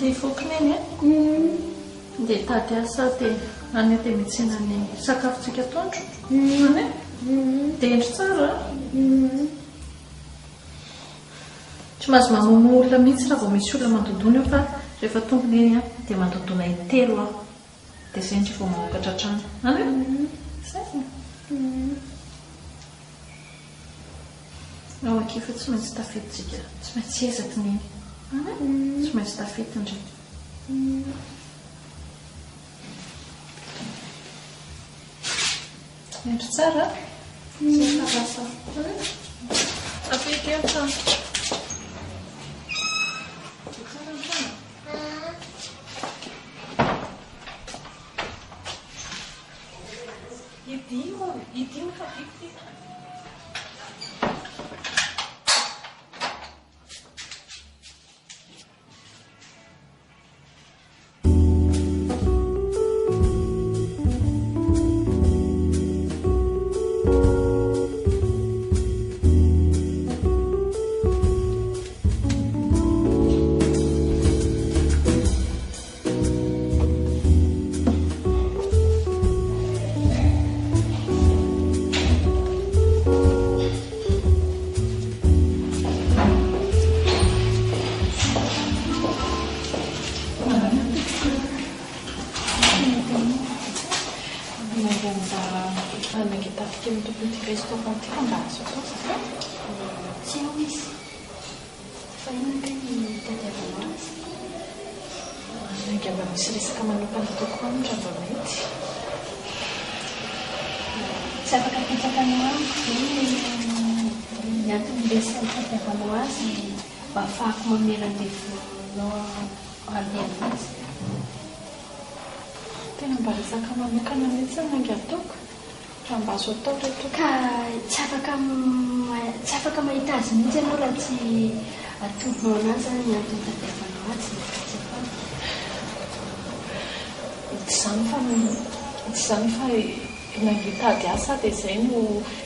Dia fokoneny dia tady asa dia any dia mitsena ny sakafontsika atoandro any dia endry tsara tsy mahazo mamono olona mihitsy raha vao misy olona mandodona eo fa rehefa tompony eny dia mandodona itelo aho dia izay ndry vao mamokatra trano any zay ao akefa tsy maintsy tafiditsika tsy maintsy ezaky ny tsy maintsy tafety indray endry tsara tafety eo trano idimo fa vidy misy resaka manokana tokoa ny raha vao mety tsy afaka apetrakanao amiko ny antony resaka fitiavanao azy mba ahafahako mameran-devonao aleanazy tena mba resaka manokana mihitsy nangy ataoko raha mba azo atao reto ka tsy afaka mahita azy mihitsy ianao raha tsy atovinao anazy ny antony fitiavanao azy tsy zany fa nangitady asa dia izay no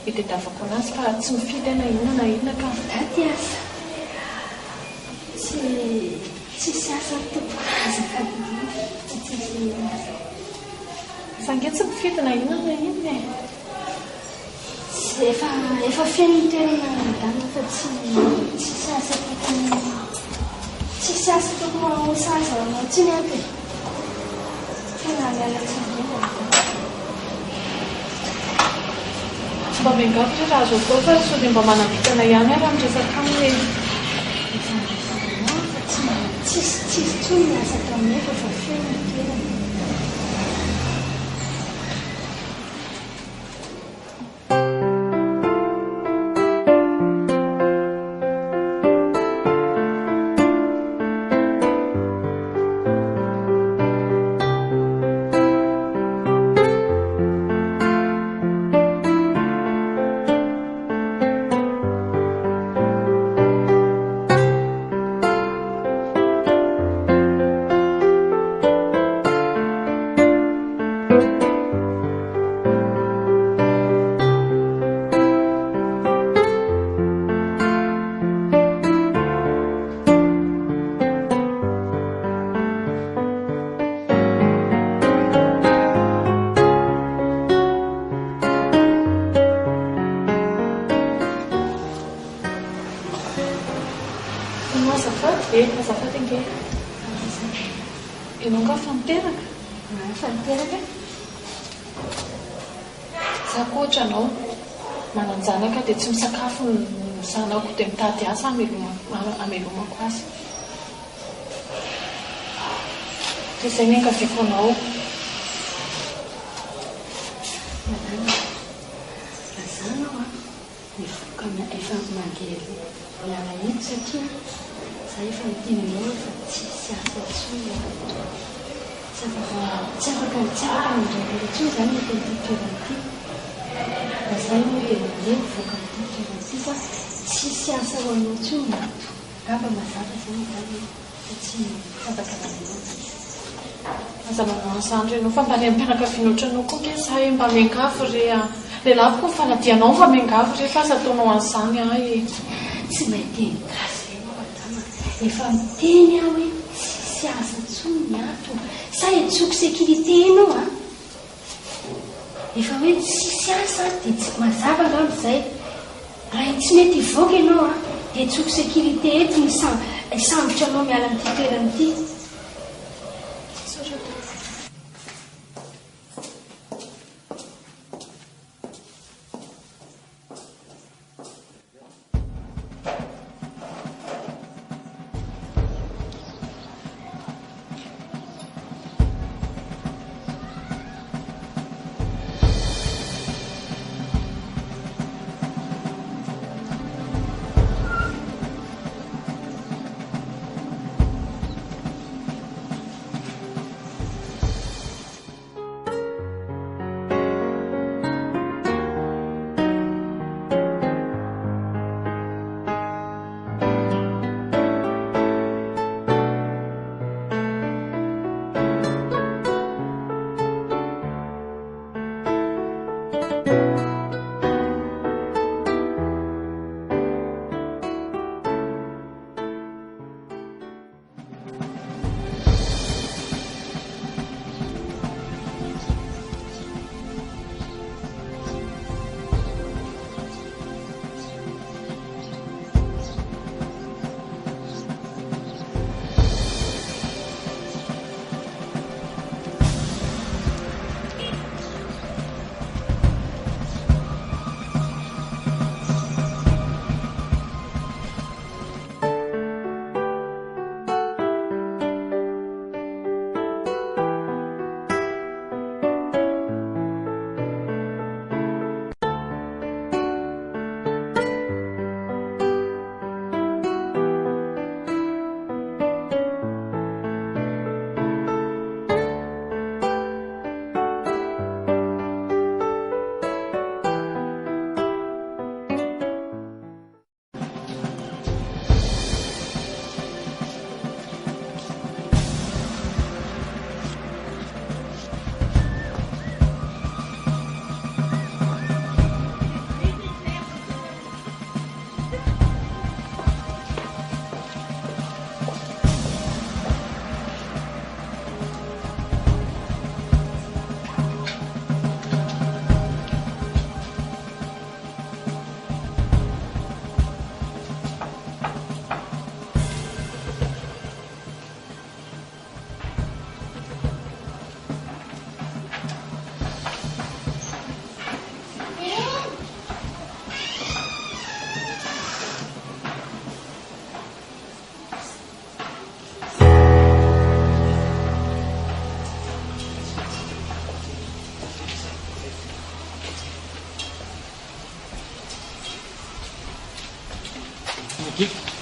hitadiavako anazy fa tsy mifidy na inona ka dady asa tsisy asa tompoko azafady tsy tsisy asa sange tsy mifidy na inona e efa feno toerana midana fa tsisy asa tokony saza tsy ny ampy tsy mba miangavitra raha azo atao fa so dia mba manavitana ihany raha miresaka aminy tsy tsisy tsony miasa tamin'efa fa fena toerana. Azafady ange ianao nga famiteraka famiteraka za koatra anao mananjanaka dia tsy misakafo ny zanako dia mitady asa amelomako azy dia izay ny ankaviko anao razanao mivoka efa mangely miala ito satria za efa mitinanao efa tsisy asa tsony tsy afaka mindravela tsony zany mety mititoerana ty da zay moa dia mandeha mivoaka mititoerana ty fa tsisy asa ho anao tsony mato gaba mazava zany zany fa tsy afaka manao aza manao asandro ianao fa mba ny ampianakaviana ohatranao koa nge za mba miangavo lehilahy koa fanadianao fa miangavo re fa aza ataonao an'izany ahy tsy maiteny gasy efa miteny aho hoe sisy asa tsony ato sa etsoko sécurité ianao a efa hoe sisy asa dia tsy mazava angano izay raha tsy mety hivoaka ianao a dia etsoko sécurité eto isambotra anao miala amin'ity toerana ity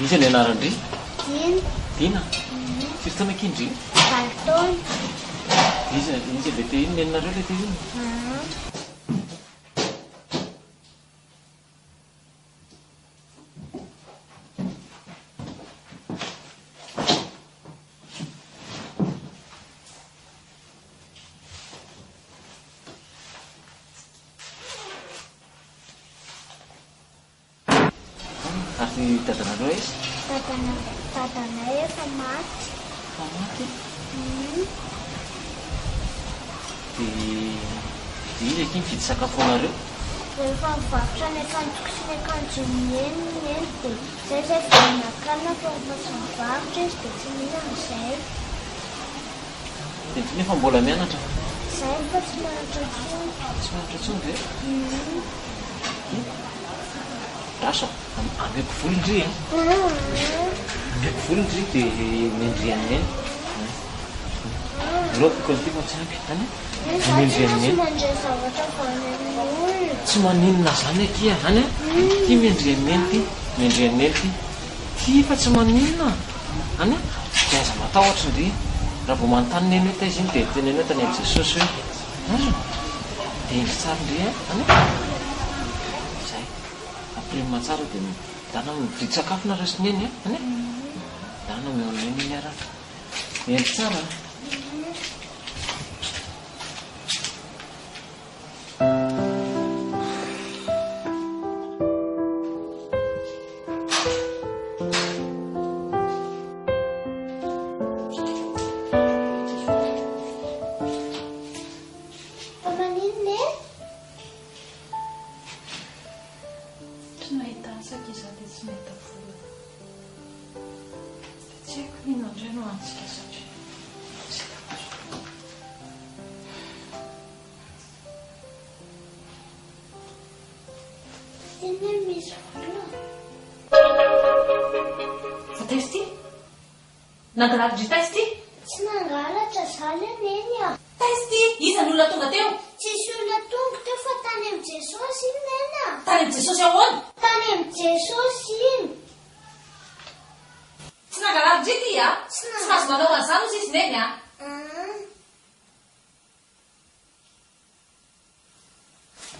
Iza ny anarandry? Dina. Dina? Firy taona kindry? 5 taona. Iza le te iny ny anareo le te iny? Ary dadanareo izy? Dadanay efa maty. Fa maty? Dia iza iny vidy sakafo anareo? Rehefa mivarotra ny akanjoko sy ny akanjo meniny dia zay vinakana fa rehefa tsy mivarotra izy dia tsy mihinana izay. Dia nefa mbola mianatra? Izay fa tsy mianatra intsony. Tsy mianatra intsony ve? Rasa ameko vola indry a? Ameko vola indry dia miandry amin'eny. Lopiko an'ity fa tsy ampy, any? Miandry amin'eny. Tsy maninona zany akia, any a? Ty miandry amin'eny ty, miandry amin'eny ty. Ty fa tsy maninona, any a? Dia aza matahotra indry. Raha vao manontany neny hoe taiza iny dia teneny hoe tany amin'i Jesosy hoe dia indry tsara indry a, any a? Izay, ampirima tsara dia dana mividy sakafo nareo sy neny a, any a? Dana meo amin'eny iny ara. Endry tsara. Tsy nahita asaka izaho dia tsy nahita vola. Tsy haiko inona indray no antsika satria tsy tafavola. Iny misy vola. Fa taiza ity? Nangalavitry taiza ity? Tsy nangalatra zany aneny a. Taiza ity? Iza ny olona tonga teo? Tsisy olona tonga teo fa tany amin'i Jesosy iny neny a. Tany amin'i Jesosy ahoana? Tany amin'i Jesosy iny. Tsy nangalavitry ity a? Tsy mahazo manao an'izany ozy izy neny a?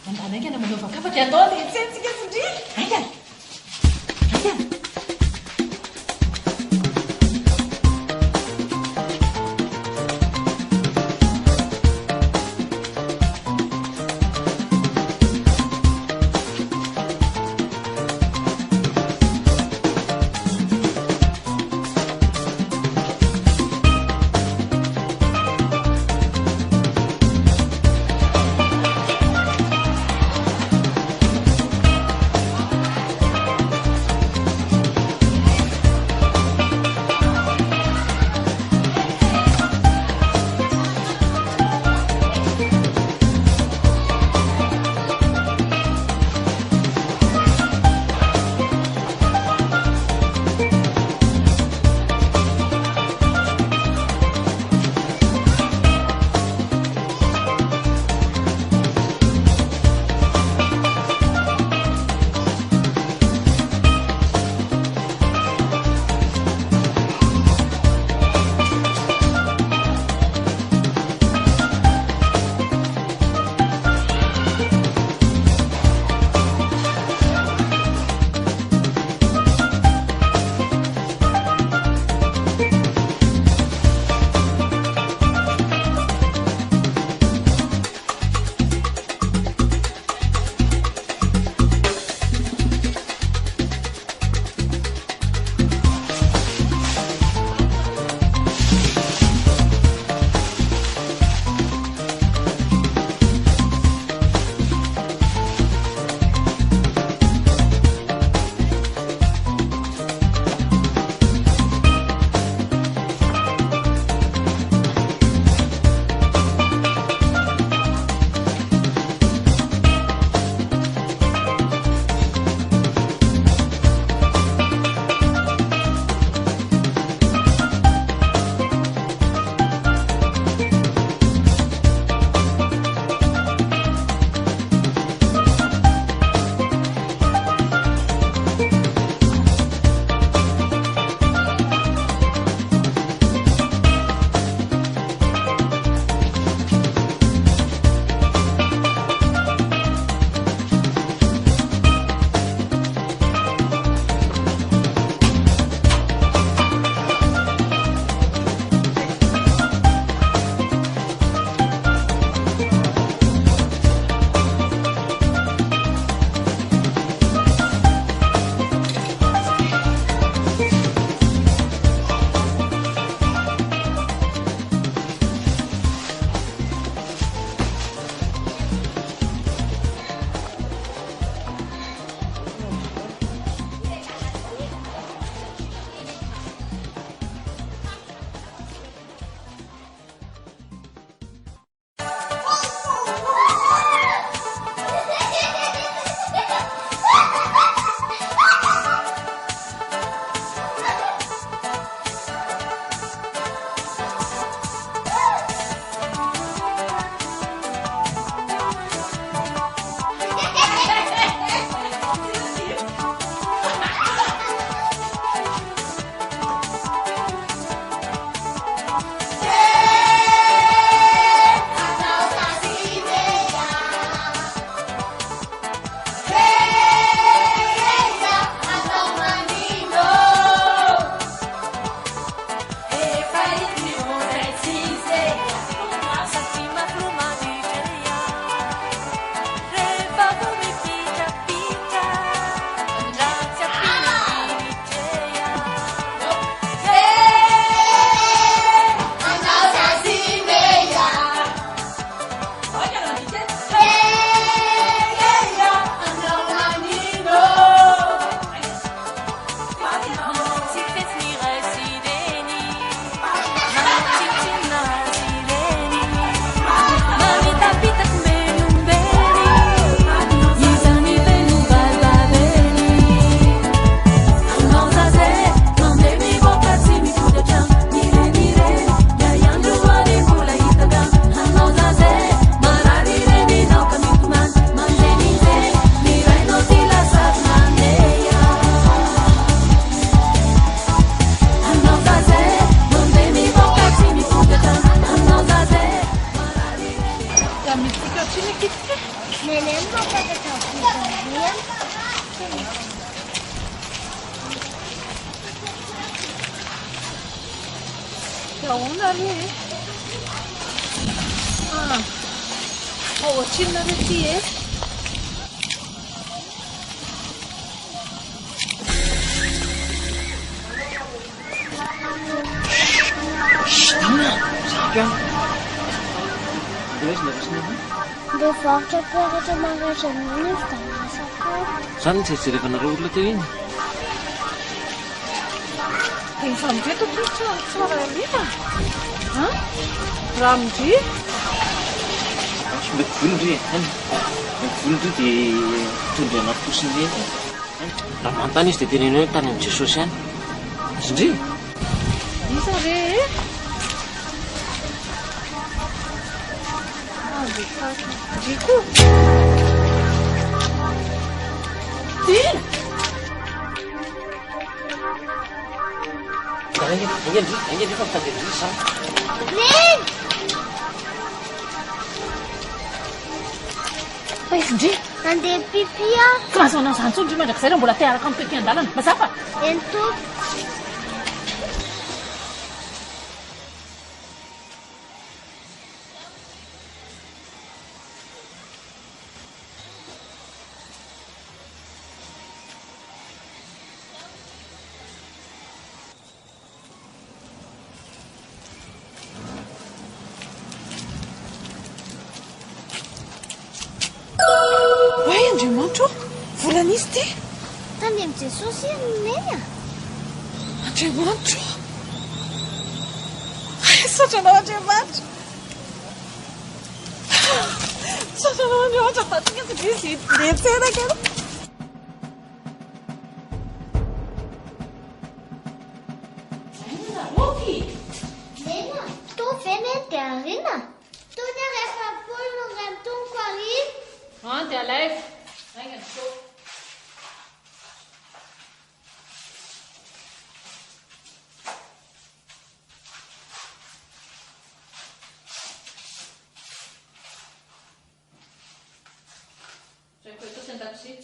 Mandana aingana manao vakafaka atao dia tsentsika sindry. Aingana. Aingana. ahoana re ao atsinona re ty e Nde varotra peratra maratra miny vidana sakafo. Zany ny jerijerevanareo olona teo iny. dia mifamitretako tsara alina raha midry mety volondry any mety volondry dia tondry anaty posiny eny raha manontany izy dia teneny hoe tany amin'ny Jesosy any izindry isa re Rico? Tina! Angel fa mitady Andry sa. Nen! Fa izy Ndry? Andeha pipia. Tsy mahazo manao izany intsony Ndry mandrakizay raha mbola te araka amin'ny pipi an-dalana. Mazava? Eny tompo. Way Andriamanitra volana izy ty Tany amin'ny Jesosy neny Andriamanitra satranao Andriamanitra satranao Andriamanitra tatika tsy dia izy letseraka Nena, to veny dia arina. Tonya rehefa polo no rantoniko arina. dia alaivo aingana so zay koa eto sy an-dakozia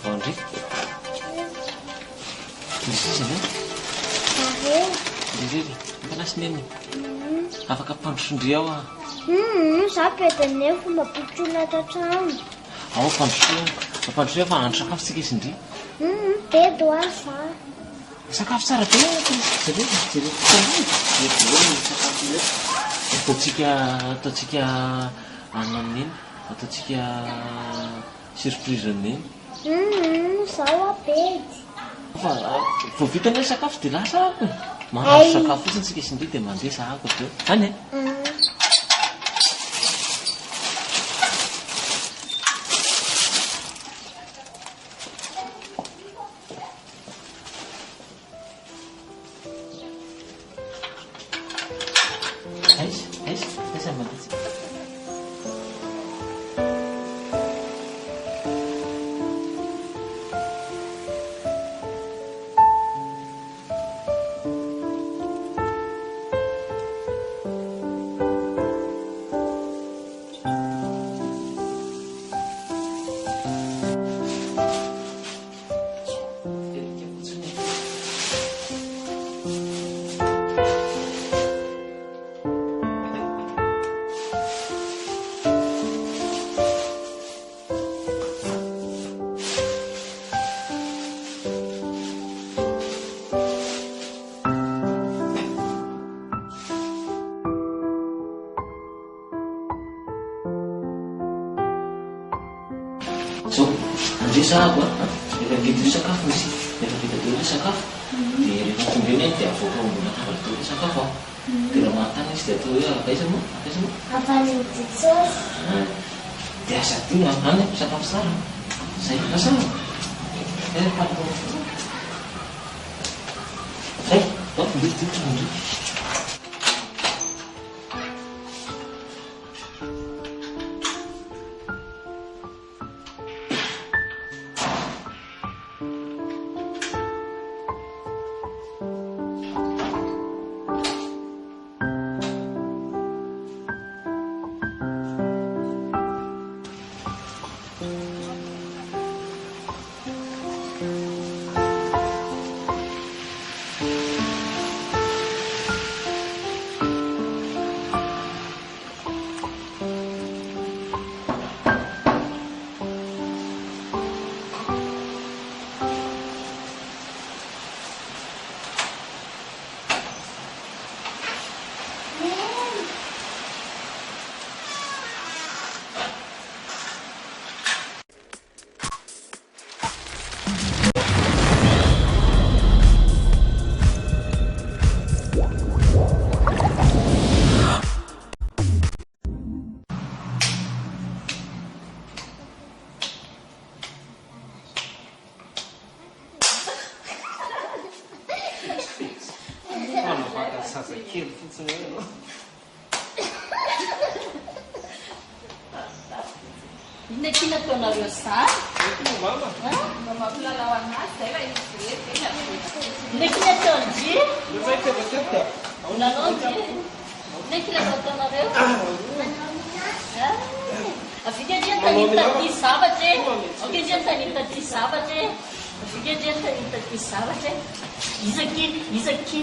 Vandry misizany irery mpanasiny eny afaka mpandrosondry ao a Za pedane fomba pitrona tatrano. ao mpandrosoa fa handro sakafo tsika izindry Pedo aza. sakafo tsara be ataotsika ananeny ataotsika surprise neny Zao apedy. fa vao vita ny sakafo dia lasa ako mahandro sakafo fotsiny tsika izindry dia mandeha sahako teo any e aiza mandeha so andresahako efa vita io sakafo izy efa vita teo le sakafo dia rehefa tonga eny dia avoaka ambona tabatra teo le sakafo dia raha manontany izy dia atao hoe akaiza moa dia asa tia any sakafo tsara zay masara zay zazakely fotsiny anao inona kina ataonareo zany mama mampilalao anazy zay raha izy rehetra inona kina ataonji nanao ji inona kina ataonareo afika jiantanita ty zavatra e oka jiantanita ty zavatra e afika jiantanita ty zavatra e isaky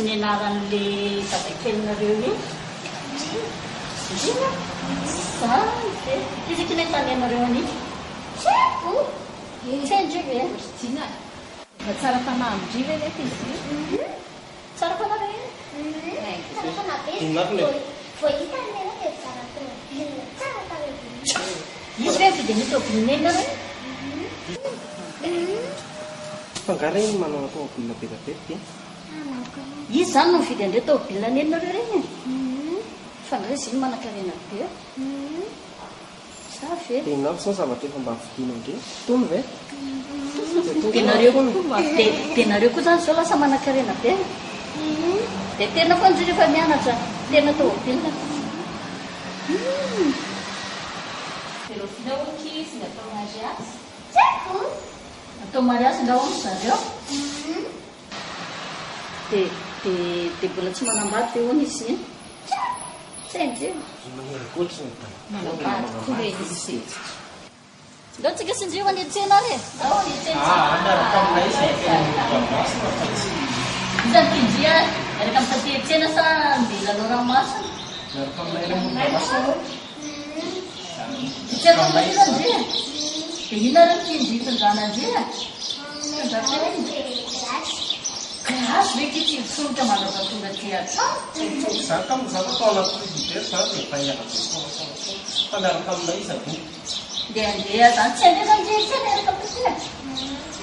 ny anaran'le zazakely-nareo iny Gina? Sante. Isaky ny tany anareo aniny? Tseko! Tsendrive? Gina. Mba tsara fanahy amindrive rehefa izy io? Tsara fanahy re? Tsara fanahy be. Vao hita ny mena dia tsara tao. Tsara tao. Izy ve fide ny tôbilina re? fangareny manao tôbilina betabetika Izy zany no mifidy andre tôbilina nenareo reny. Fangareny izy iny manan-karena be. Sa ve? dia inona sy ny zavatra efa mba vidiana andre tony ve dia nareo koa zany zao lasa manan-karena be. Dia tena foa nzy rehefa mianatra tena tôbilina. Filofilaoky sy ny atao mariazy. Tseko! Atao mariazy ndao amin'ny zareo. Dia mbola tsy manambady eo ny izy iny. Tsendry manery-koatra ny manambady koa re izy. Ndao tsika sindrio anetsena re. Ndao izany tindria araka amin'ny tatetsena sa mila loramasina. Tsy ataon'izany dia ina raha tindritondrana andria Grâce ve que tu fous ta mano para tu meter a Sabe como sabe qual é o primeiro sabe para ir a para dar para mais aqui. dia tá sendo kan dia sendo kan pasti.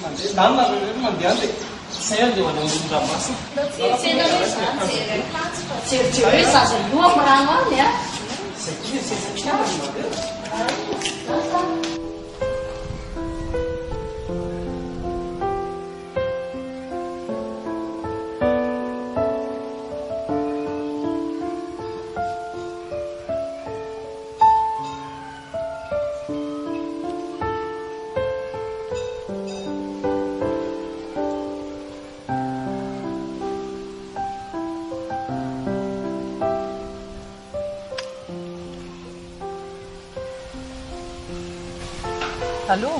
Mas dá na verdade mandando saya de uma muda massa. Sendo Cewek saja dua merangon ya. Sekian sekian. Allô?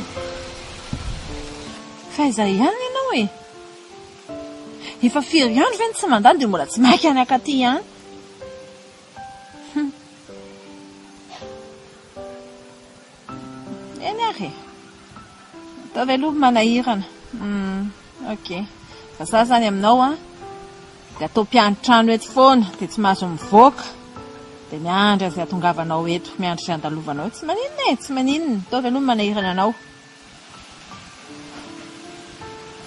Faiza ihany ianao e? Efa firy andro ve ny tsy mandalo dia mbola tsy maika any akaty ihany? Eny ary e. Ataovy aloha manahirana. Ok. Fa za zany aminao dia atao mpianatra-trano eto foana dia tsy mahazo mivoaka. Dia miandry izay atongavanao eto, miandry izay andalovanao. Tsy maninona e, tsy maninona. Ataovy aloha manahirana anao.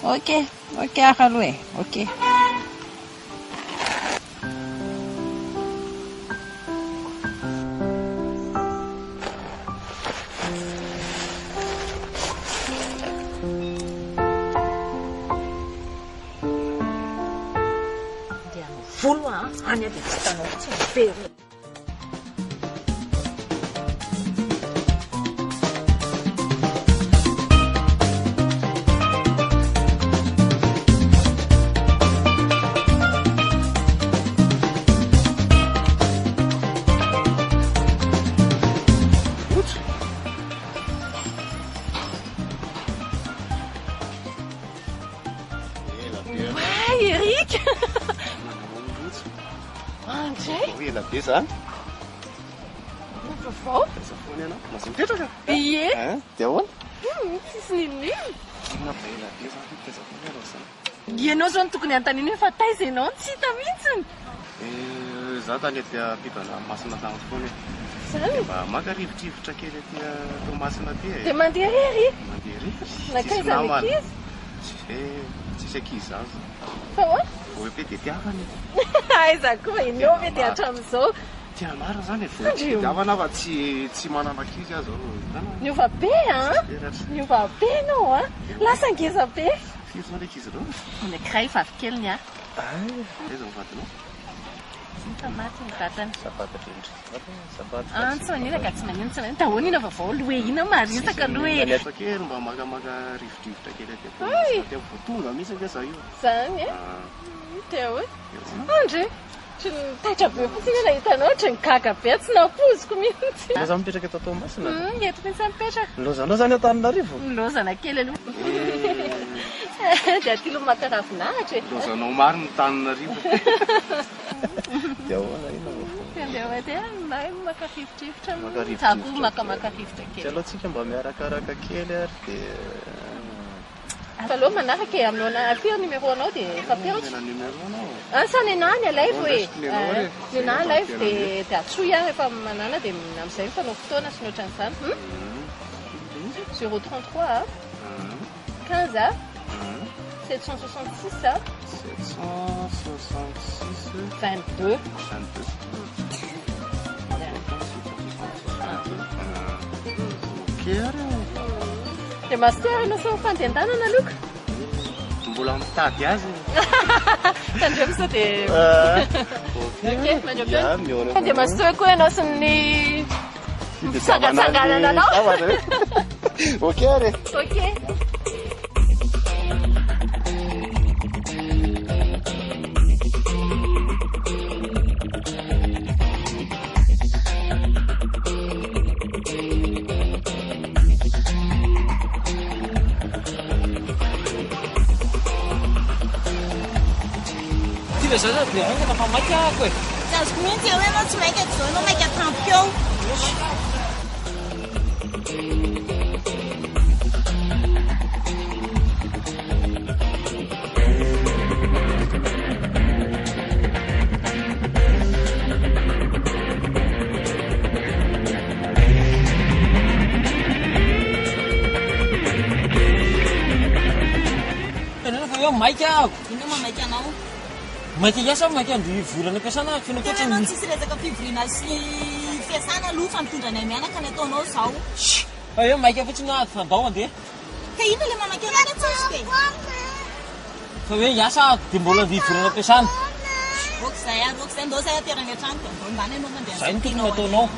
Ok ary aloha e. Ok. Volo any dia tsy hitanao tsy very. Eric! Andray! Oui, ela be zany. Vaovao? Safoany ianao. Maso mipetraka? Ie. Dia ahoana? Tsisy ninino. Ela be zany safoany ianao zany. Ianao zao no tokony antaniny hoe fa taiza ianao tsy hita mihitsiny. Za tany aty ampitana masina tany foana. Zany? Mba maka rivotrivotra kely aty Toamasina aty e. Dia mandeha hery? Mandeha ery. Nakaiza ny ankizy? Tsisy ankizy zany. Fa ahoana? Hoe be dia tiavany. Aiza koa ianao ve dia hatramin'izao. Tia marina zany e. Tiavana fa tsy manana ankizy azy ao. Niova be niova be ianao lasa ngeza be. Firy zany ankizy ireo? Anankiray vavikeliny Aiza ny vadinao? Tsy maty ny vatany. Sabata drindry. Antsonina ka tsy maninona tsy maninona. Tahoana ina vaovao aloha hoe ina marisaka aloha hoe. Nefa kely mba makamaka rivodrivotra kely aty. Aty voatonga misy anga za io. Zany e? Teo hoe? Andre, tsy taitra be fotsiny raha hitanao ohatry ny gaga be tsy napoziko mihitsy. Za mipetraka eto Toamasina. Eto mihitsy mipetraka. Lozanao zany Antananarivo? Lozana kely aloha. Dia aty lomaka ravinahitra e. Lozanao maro ny Antananarivo. Dia ahoana ina Andeha hoe dia maka rivotrivotra. Maka rivotrivotra. Zaho maka rivotra Tsy kely. aloha tsika mba miarakaraka kely ary dia Taloha manaraka e aminao na firy numéro anao dia fampianatra. tena numéro anao. Sany enao ny live e. Nenao Ny na live dia atsoy aho rehefa manana dia amin'izay mifanao fotoana sy noatra an'izany. 033 15 766 22. 22. Kely Dia master ianao fa fandehantanana aloka. mbola mitady azy. Tandremo sao dia ok, mandreo dia master koa ianao sy ny misangatsanganana anao. Ok ary. Ok. Za dia aingana fa maika ahako e. Tsy azoko mihitsy hoe ianao tsy maika zao ianao maika tampy eo. Tenana fa eo maika ahako. Ino ma maika anao? Maika iasa maika andry volana ampiasana Tena anao tsisy resaka fivoriana sy fiasana aloha fa mitondra ny mianaka ny ataonao zao. eo maika fotsiny fandao andeha. Ka ino ilay mamaky anao tsisy ke? Fa hoe iasa ahako dia mbola andry volana ampiasana. Rokizay ndao zay aterany an-trano dia andao mbany ianao mandeha. Zay ny tokony ataonao.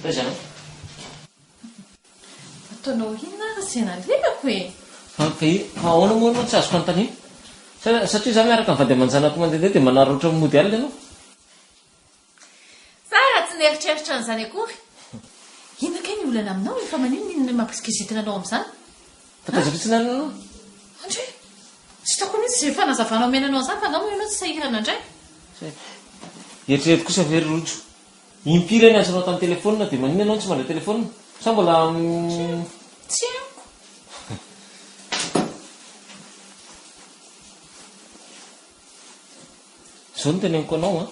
Tazana. Ataonao inona ary izay nalelako e. Fa ahoana moa ianao tsy azoko anontania? Satria izaho miaraka ny vady aman-janako mandehandeha dia manara oatra mody alina ianao. Tsara tsy nieritreritra an'izany akory. Inona kay ny olana aminao efa maninona mampisikisitina anao amin'izany? Tatazavitsina anao? Andre, tsy hitako mihitsy izay fanazavanao menanao an'izany fa angamba ianao tsy sahirana indray. Eritrereto kosa very rojo. Impiry ny azonao tamin'ny telefonina dia maninona ianao tsy mandray telefonina? Sa mbola Tsy haiko. izao no teneniko anao a.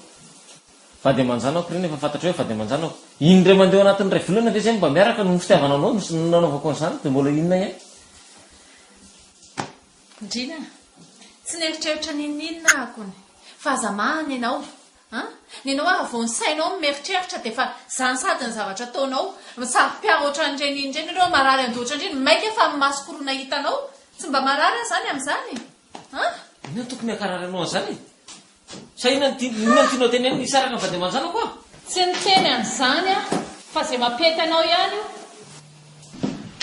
Vady aman-janako reny efa fantatra hoe vady aman-janako. Indray mandeha ao anatin'ny ray volana ve izay mba miaraka no fitiavana anao no nanaovako an'izany dia mbola inona ihany? Indrina, tsy nieritreritra ninona akony. Fahazamahana ianao. Ny ianao ary vao ny sainao mieritreritra dia fa izany sady ny zavatra ataonao. Misaro-piara ohatran'ireny indreny ianao marary andoha ohatran'ireny. Maika fa maso-korona hitanao. Tsy mba marary izany amin'izany. Inona tokony hakarary anao an'izany? Sa inona tianao teneny hisaraka ny vady aman-janako a? Tsy niteny an'izany fa izay mampety anao ihany io.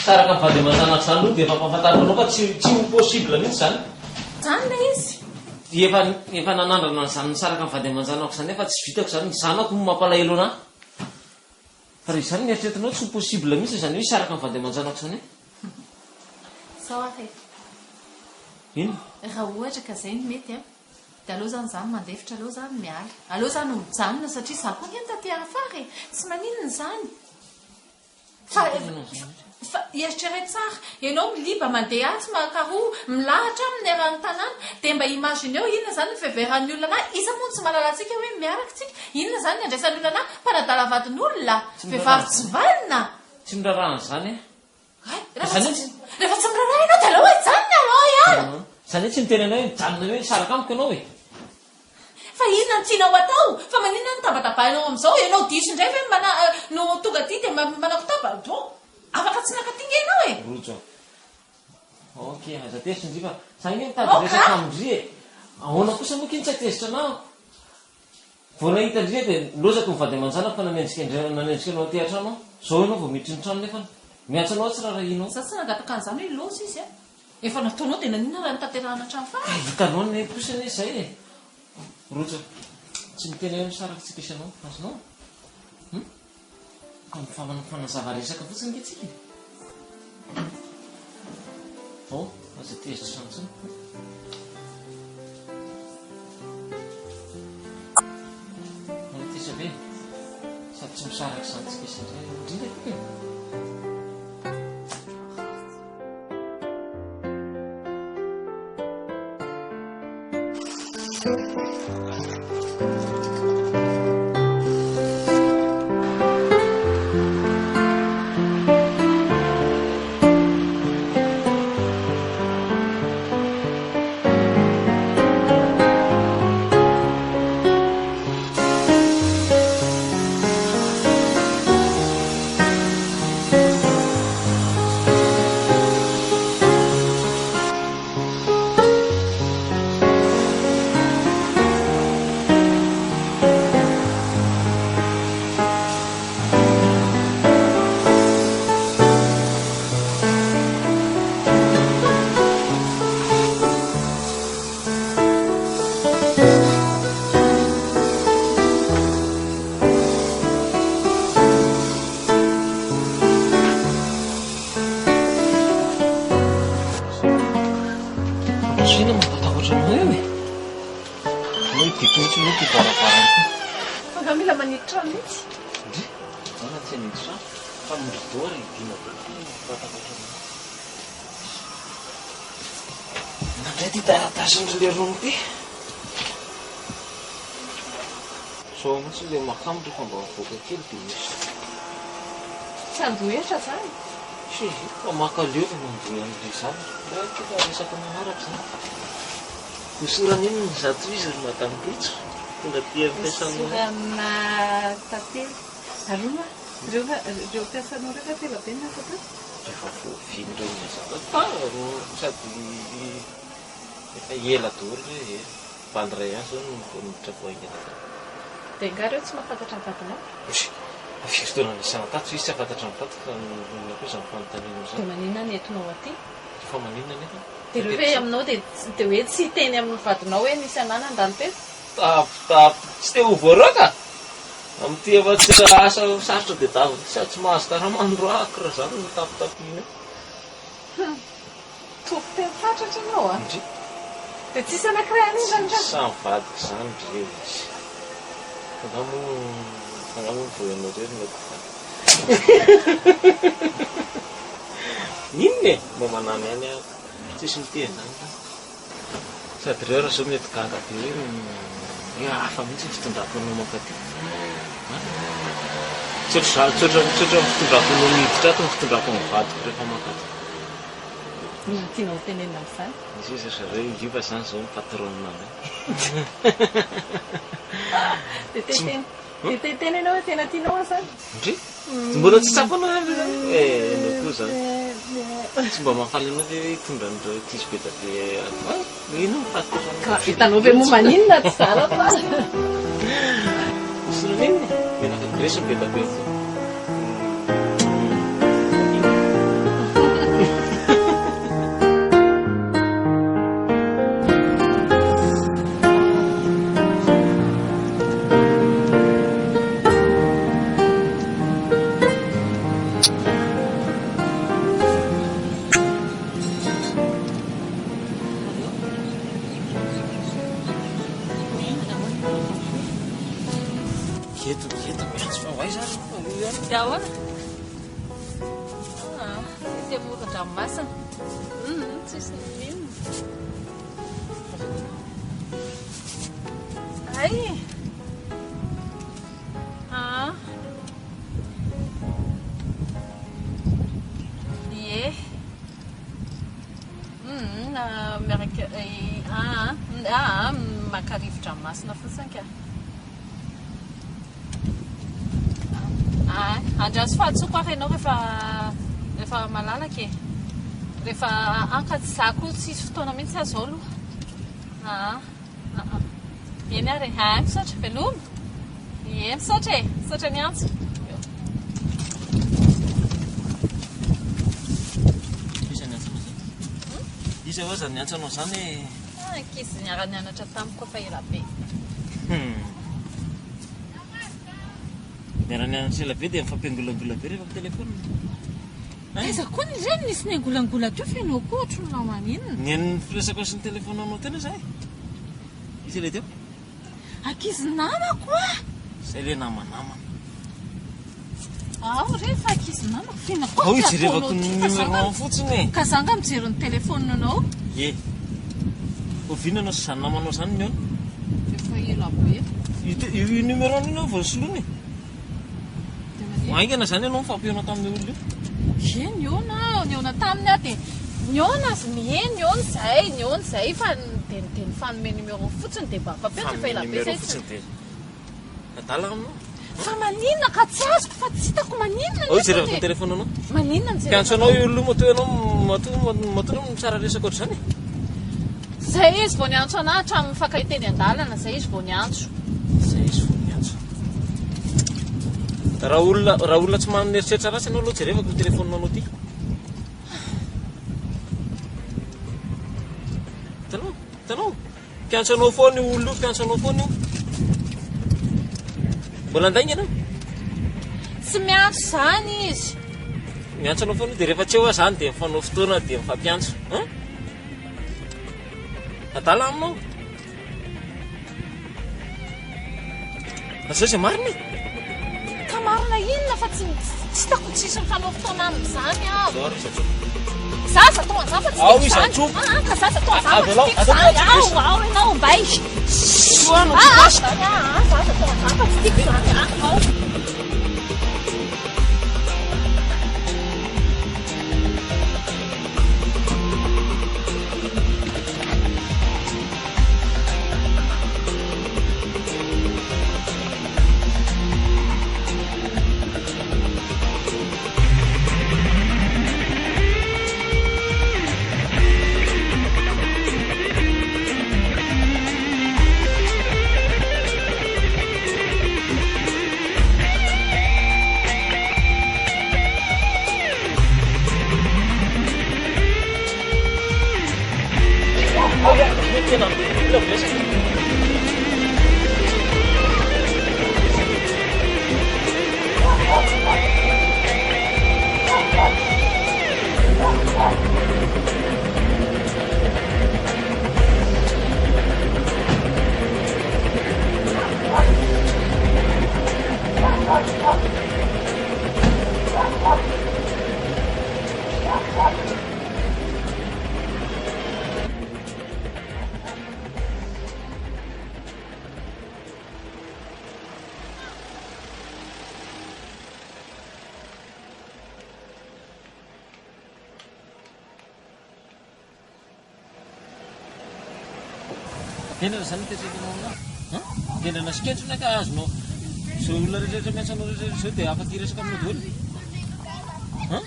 Saraka ny vady aman-janako izany aloha dia efa mpahafantariko anao fa tsy ho possible mihitsy izany. Izany ilay izy. Efa nanandrana an'izany nisaraka ny vady aman-janako izany efa tsy vitako izany ny zanako no mampalahelo anahy. Fa rehefa izany nieritreretinao tsy ho possible mihitsy izany hoe hisaraka ny vady aman-janako izany. Sao ahe. Ino? Raha ohatra ka izay no mety dia aleo izany izany mandefitra, aleo izany miala. Aleo izany no mijanona satria izaho koa ny taty arafara tsy maninona izany. Fa eritrereto tsara, ianao miliba mandeha atsy makaroa milahatra amin'ny eran'ny tanàna dia mba imagineo inona izany ny fiheveran'ny olona anahy. Isa moa tsy malala antsika hoe miaraka tsika. Inona izany ny andraisan'ny olona anahy mpanadala vadin'olona, vehivavy tsy valina. Tsy miraraha an'izany e. Rehefa tsy miraraha ianao dia aleo hoe janona ianao ihany. Izany hoe tsy miteny anao hoe mijanona hoe saraka amiko ianao e. Fa inona no tianao atao? Fa maninona no tabatabainao amin'izao? Ianao diso indray ve no tonga aty dia manao taba. Afaka tsy nakatinga ianao e. Rojo. Ok, aza tezitra indri fa sahy hoe mitady resaka amindry e. Ahoana kosa moa kiny tsy atezitra anao? Vao nahita indri dia lozako ny vady aman-janako fa nanenjika anao aty an-trano. Izao ianao vao miditra ny trano nefa miantso anao tsy rarahinao. Za tsy nangataka an'izany hoe loza izy efa nataonao dia naninona raha nitanterahana hatrany fa hitanao ny kosa ny izay e. Rojo, tsy miteny hoe misaraka tsika isanao azonao? Fanazava resaka fotsiny ngetsika. Aza tezitra santsiny. Manateza be sady tsy misaraka izany tsika isindray indrindra tika. Mila maniditra mihitsy. Zana tsy haniditra fa midora idina nandray ty taratasindrelerono ty. So mihitsy le makambo rehefa mba voaka kely dia misy. Tsy andohetra zany. Fa makaleo fa mandohy amin'ilay zavatra. Rehefa resaka manaraka zany. Hosorana iny ny zato izy ry madame Petro. Hosorana tantely. Aroma, ireo mpiasanao rehefa tela be na tantely. Rehefa voavin'ireo ny zavatra. Sady efa ela daholo hoe bandray azy zao no miditra voaingana. Dia nga reo tsy mahafantatra ny vadinao? Fifotoana nisana tato izy tsy afantatra ny tato fa olona koa izany fanontaniana dia izany. maninona ny entinao aty Fa maninona nefa? dia rehefa aminao dia hoe tsy teny amin'ny vadinao hoe nisy anana andany teto Tapitapy tsy te ho voaraka amin'ity efa tsy asa sarotra dia davy sady tsy mahazo taramandro ako raha izany no tapitapiana. topo teny fatratra ianao a Indri dia tsisy anankiray an'iny zany ka samy vadiko izany reo izy. Angamo voenao reo no fa inona e mba manamy any aho tsisy miteny zany ka sady reo raha zao mety gaga be hoe hafa mihitsy ny fitondrakonao mankaty tsotra fitondrakonao miditra ato ny fitondrako ny vadiko rehefa mankaty. tianao tenenina amin'izany izy izy zareo iva zany zao ny patroninazy dia teteny ianao hoe tena tianao azany indri mbola tsy tsapana avy zany anao koa zany tsy mba mafaly anao ve hitondra an'ireo kizy be da be ino patron ka hitanao ve moa maninona tsy zara fa sy raminny menaka gresa be da be ahoana ity amoron-dranomasina tsisy ninona ay ie miaraka makarivo-dranomasina fotsiny ka andraso fahatsoko ary ianao rehefa malalaka e rehefa ankaty zako tsisy fotoana mihitsy azao aloha eny ary misaotra veloma misaotra e misaotra ny antso iza hoa zany antsanao zany ankizy niara-nianatra tamiko fa elabe miara-nianatra elabe dia mifampiangolangola be rehefa telefona aiza koa ny zany nisy ny angolangola teo fa ianao koa ohatry nonao maninona ny an'ny firesaka sy ny telefonanao tena zay izy le teo ankizy namako a zay le namanamana ao rehefa ankizy namako fina ao ijerevako ny numéro fotsiny e ka zanga mijery ny telefoninanao e ovinanao sy zany namanao zany ny ona efa elabe io numéro an'iny ao voasoloana e aingana zany ianao mifampiona tamin'ny olo io niona taminy a dia niona miheny niona zay fa dia ny fanome numéro fotsiny dia mba fampianatra fa elabe zay fotsiny dia adala aminao fa maninona ka tsy azoko fa tsy hitako maninona ao ijerevako ny telefonanao maninona mpiantso anao io olo matoa ianao matoa mitsara resaka ohatr' zany zay izy vao niantso anahy hatramin'ny fakahiteny an-dalana zay izy vao niantso raha olona tsy maneritreritra ratsy anao aloha jerevako ny telefoninanao ty hitanao mpiantso anao foana io olo io mpiantso anao foana io mbola andaigny anao tsy miantso zany izy miantso anao foana io dia rehefa tsy eo a zany dia mifanao fotoana dia mifampiantso adala aminao azao zay marina marina inona fa tsy hitako tsisy mifanao fotoana amin'izany aho zao zaza tao an'izany fa tsy ao izy atsopo ka zaza tao an'izany fa tsy tiako zany ao ianao mbay soano zaza tao an'izany fa tsy tiako zany ao tena lesaka Tena zany tetretanao tena nasiketsona ka azonao zao olona rehetrarehetra miantsanao rehetrarehetra zao dia afaka hiresaka aminao daholo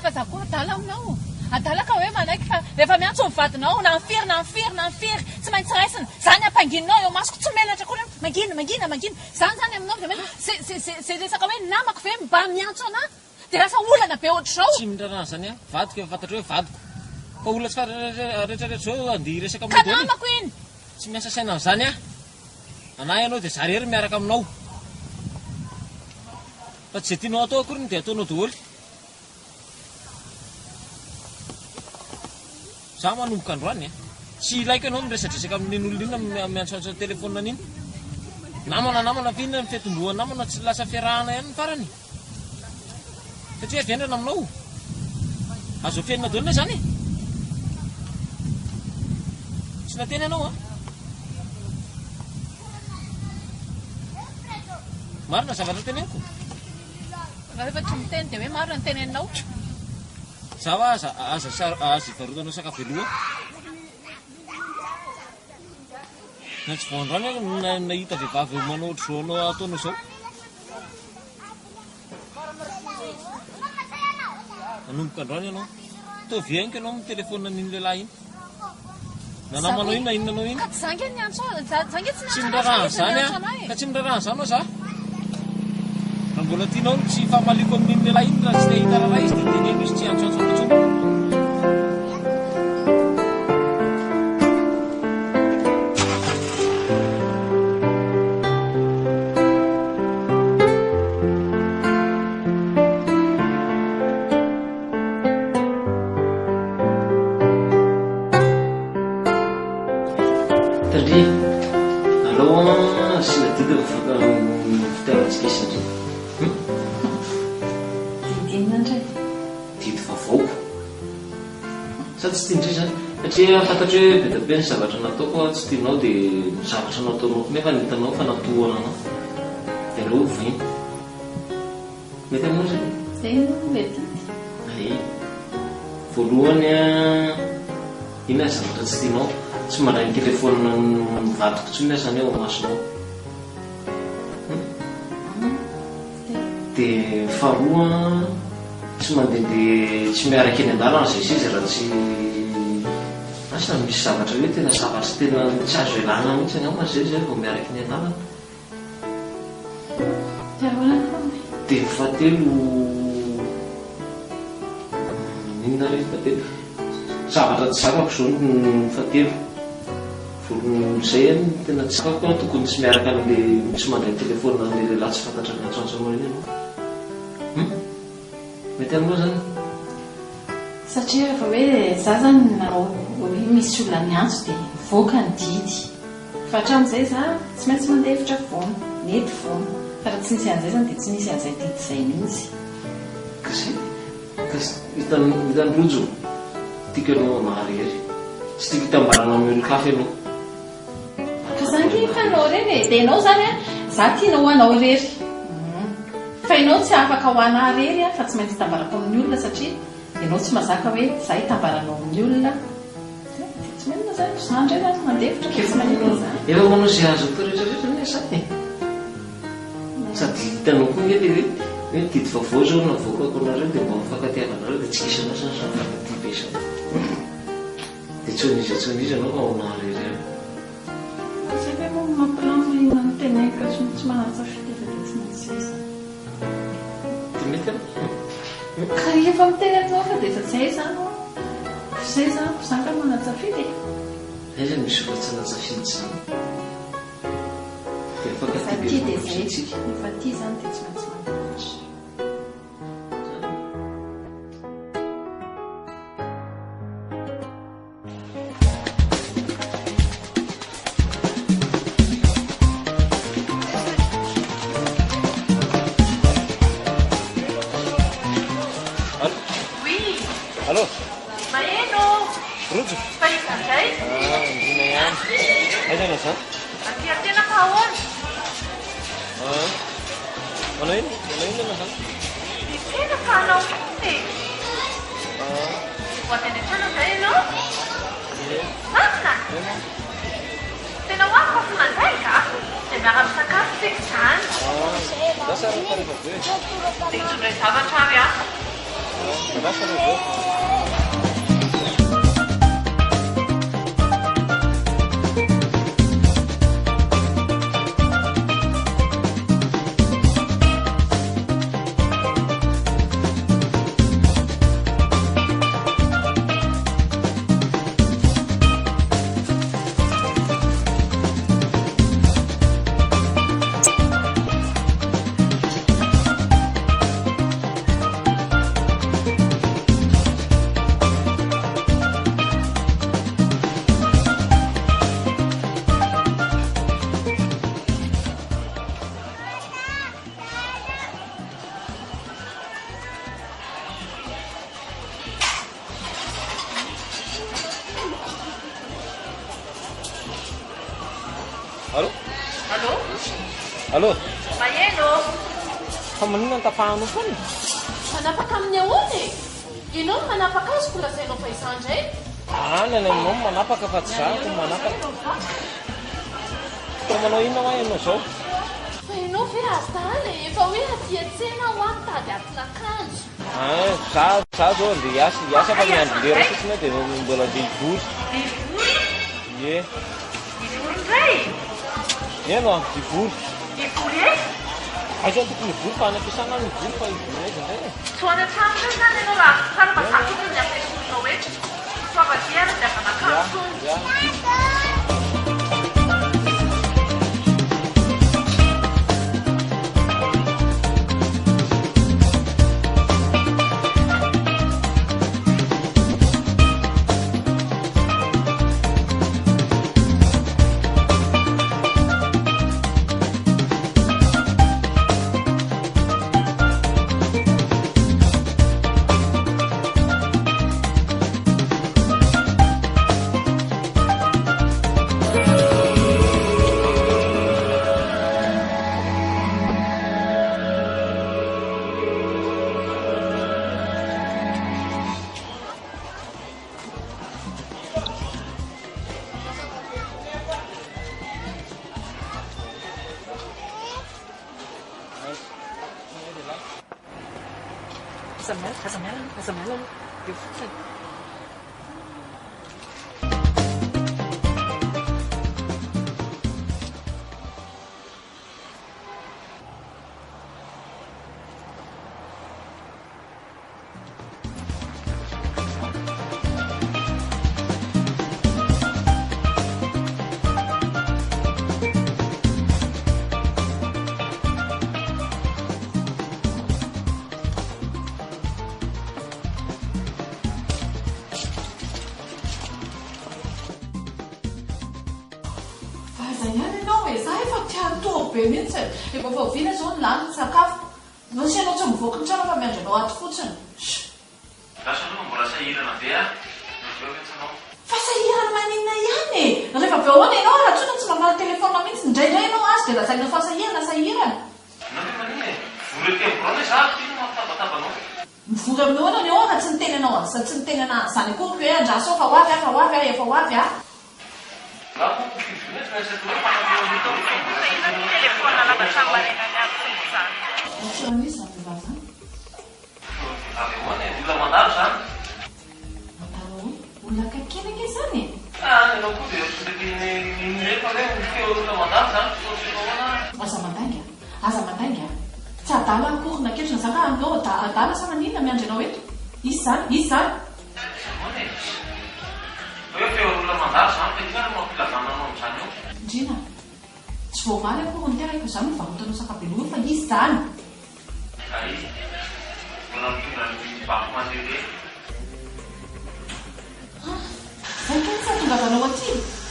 fa za koa adala aminao adala ka hoe manaiky fa rehefa miantso mivadinao na firy tsy maintsy raisina zany ampangininao eo masoko tsy melatra koa mangina zany zany aminao dia zay resaka hoe namako ve mba miantso ana dia lasa olana be ohatr'izao tsy mindrarana zany a vadiko efa fantatra hoe vadiko fa olona tsy fa rehetrarehetra zao andeha hiresaka ka aminao daholo namako iny tsy miasa saina amin'izany a anahy ianao dia zarery miaraka aminao fa tsy zay tianao atao akory ny dia ataonao daholo za manomboka androany a tsy ilaiko ianao miresadresaka amin'iny olona iny miantsoantso telefona an'iny namana fihinana ny fetombohany namana tsy lasa fiarahana ihany ny farany satria vendrana aminao azo fiainana daholo zany tsy nateny ianao a marina zavatra teneniko rehefa tsy miteny dia hoe marina ny teneninao zaho aza ivarotanao sakafo eloha na tsy voandroany aho nahita vehivavy manao ohatr'izao anao ataonao zao nanomboka androany ianao tovy ianiko ianao amin'ny telefona n'iny lehilahy iny na namanao iny na inonanao iny ka tsy zangy ny antso zangy tsy mindrarahana zany a ka tsy mindrarahana zany ao za raha mbola tianao tsy fahamaliko amin'iny lehilahy iny raha tsy te hita raha izy dia teneno izy tsy antsoantso antsony satria fantatry hoe be dabe ny zavatra nataoko tsy tianao dia zavatra nataonao nefa nitanao fa natohana anao dia aleo vainy mety aminao zay mety voalohany a ina zavatra tsy tianao tsy mandray ny telefona mivadiko tsy miasany eo amasonao dia faharoa tsy mandehandeha tsy miaraka eny an-dalana zay sizy raha tsy asa misy zavatra hoe tena zavatra tena tsy azo elana mihitsy angamba zay zay vao miaraka eny an-dalana dia fahatelo inona re fahatelo zavatra tsy zakako zao ny fahatelo volon'izay any tena tsy zakako tokony tsy miaraka amin'le tsy mandray telefona n'le lehilahy tsy fantatra ny antsoantsoanao iny ianao mety aminao zany satria rehefa hoe za zany nanao hoe misy olona miantso dia voaka ny didy fa hatramin'izay za tsy maintsy mandeha hevitra foana mety foana fa raha tsy nisy an'izay zany dia tsy nisy an'izay didy izay mihitsy kasi hitany rojo tiako ianao maharery tsy tiako hitambarana amin'ny olo-kafa ianao ka zany fanao reny e dia ianao zany a za tiana ho anao rery fa ianao tsy afaka ho ana rery a fa tsy maintsy hitambarako amin'ny olona satria ianao tsy mazaka hoe za hitambaranao amin'ny olona tsy maintsy zany zany ndray zany mandevitra tsy manina zany efa manao zay azo atao rehetrarehetra ny zany sady hitanao koa nge dia hoe didy vaovao zao navoakako anareo dia mba mifankatiavanareo dia tsy kisana zany zany fankati be zany dia tsoniza anao fa onarery zay hoe mo mampilama ina ny teneko tsy manatsa fiteza dia tsy maintsy zay dia mety ka rehefa miteny aminao fa dia efa tsy hay zany zay zany zaka manatsafidy Aiza misy oratsanatsafidy zany. Dia afaka Fa ty dia zay tsika. Fa ty zany dia tsy maintsy mandaitra. Allô? Maheno! Rojo? Fa iza indray? Indrina ihany. Aiza na zany? Aty tena ka ahoana? Manao ino? Manao ino ianao zany? Ny tena ka anao fotsy. Voatendratrana indray ianao? Sakina? Tena hoaho fa sy mandray ka? Dia miara-misakafo tsika izany. Lasa rehefa rehefa be. Dia hitondray zavatra avy aho. Lasa rehefa be. Allô? Allô? Allô? Maheno! Fa maninona ny tapahanao foana? Manapaka amin'ny ahoana e? Ianao no manapaka azy ko lazainao fa izandray? Nanao manapaka fa tsy zako manapaka. Fa manao inona hoa ianao zao? Fa ianao ve azy dahalo e? Efa hoe aty an-tsena ho any tady atin'akanjo. Za zao andeha hiasa fa miandry lera fotsiny dia mbola andeha hivory. Ivory? Ie. Ivory indray? Eno a, hivory. Ivory e? Aiza ny tokony hivory fa anampiasana ny hivory fa hivory aiza indray e. So any an-trano zay zany ianao raha tsara mahazaka ny ampiasorinao hoe fitaovan-diana dia avan'akanjo tony. Aza miala dia fotsiny. Mihitsy efa vaoviana zao ny lany ny sakafo nosy anao tsy mivoaka ny trano fa miandranao ato fotsiny. Lasa aloha mbola sahirana be a. Fa sahirana maninona ihany e? Rehefa be ahoana ianao raha tsona tsy mamaly telefona mihitsy indraindray ianao azy dia lazainao fa sahirana. Nanao manina e? Vory ety amborona za ino mampitabatabana mivory amin'oana ny ahoana tsy nitenanao azy tsy nitenana zany akory hoe andraso fa hoavy efa hoavy a. Telefona labatrambarenany aby sy mizany. Otrany misy na vehivavy zany? Olona mandalo zany. Mandalo olona akakely ake zany e? Anao koa dia rehefa hoe mifeo olona mandalo zany aza mandainga tsy adala akorina ketrina zaka anao adala sa maninona miandry anao eto izy zany hoe feo olona mandalo zany fa Andrina. Tsy voamaly akory ny teraka izany mivarotanao sakabelo fa izy zany. Ay, mbola mitondra ny bako mandeha. Zay keny tsy atongavanao aty.